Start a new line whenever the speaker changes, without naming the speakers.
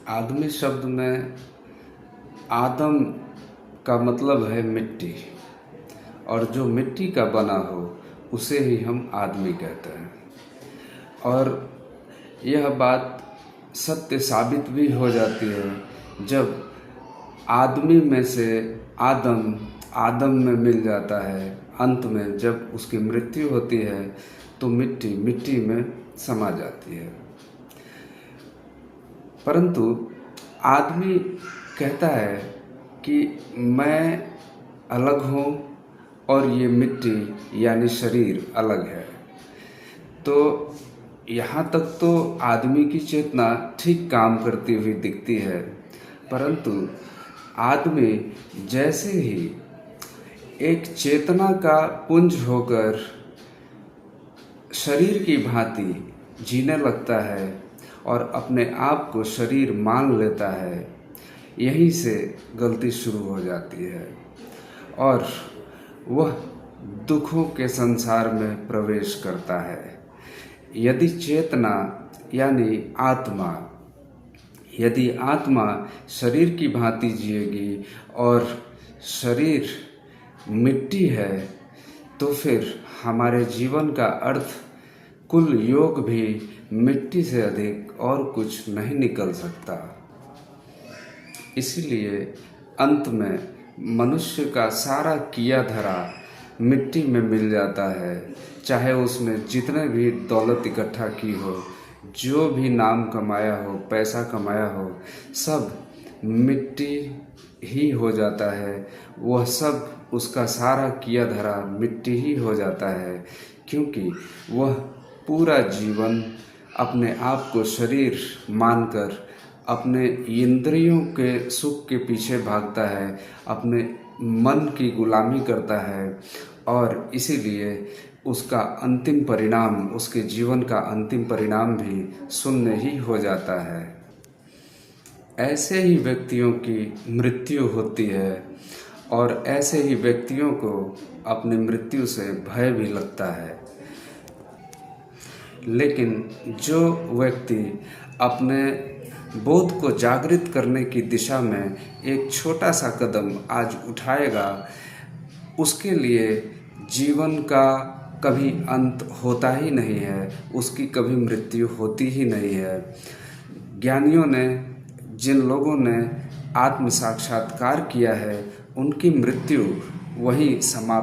आदमी शब्द में आदम का मतलब है मिट्टी, और जो मिट्टी का बना हो उसे ही हम आदमी कहते हैं। और यह बात सत्य साबित भी हो जाती है जब आदमी में से आदम आदम में मिल जाता है। अंत में जब उसकी मृत्यु होती है तो मिट्टी मिट्टी में समा जाती है। परंतु आदमी कहता है कि मैं अलग हूँ और ये मिट्टी यानी शरीर अलग है। तो यहाँ तक तो आदमी की चेतना ठीक काम करती हुई दिखती है, परंतु आदमी जैसे ही एक चेतना का पुंज होकर शरीर की भांति जीने लगता है और अपने आप को शरीर मान लेता है, यहीं से गलती शुरू हो जाती है और वह दुखों के संसार में प्रवेश करता है। यदि चेतना यानी यदि आत्मा शरीर की भांति जिएगी और शरीर मिट्टी है, तो फिर हमारे जीवन का अर्थ, कुल योग भी मिट्टी से अधिक और कुछ नहीं निकल सकता। इसलिए अंत में मनुष्य का सारा किया धरा मिट्टी में मिल जाता है। चाहे उसने जितने भी दौलत इकट्ठा की हो, जो भी नाम कमाया हो, पैसा कमाया हो, सब मिट्टी ही हो जाता है। वह सब, उसका सारा किया धरा मिट्टी ही हो जाता है, क्योंकि वह पूरा जीवन अपने आप को शरीर मानकर अपने इंद्रियों के सुख के पीछे भागता है, अपने मन की गुलामी करता है और इसीलिए उसका अंतिम परिणाम, उसके जीवन का अंतिम परिणाम भी शून्य ही हो जाता है। ऐसे ही व्यक्तियों की मृत्यु होती है और ऐसे ही व्यक्तियों को अपनी मृत्यु से भय भी लगता है। लेकिन जो व्यक्ति अपने बोध को जागृत करने की दिशा में एक छोटा सा कदम आज उठाएगा, उसके लिए जीवन का कभी अंत होता ही नहीं है, उसकी कभी मृत्यु होती ही नहीं है। ज्ञानियों ने, जिन लोगों ने आत्म साक्षात्कार किया है, उनकी मृत्यु वहीं समाप्त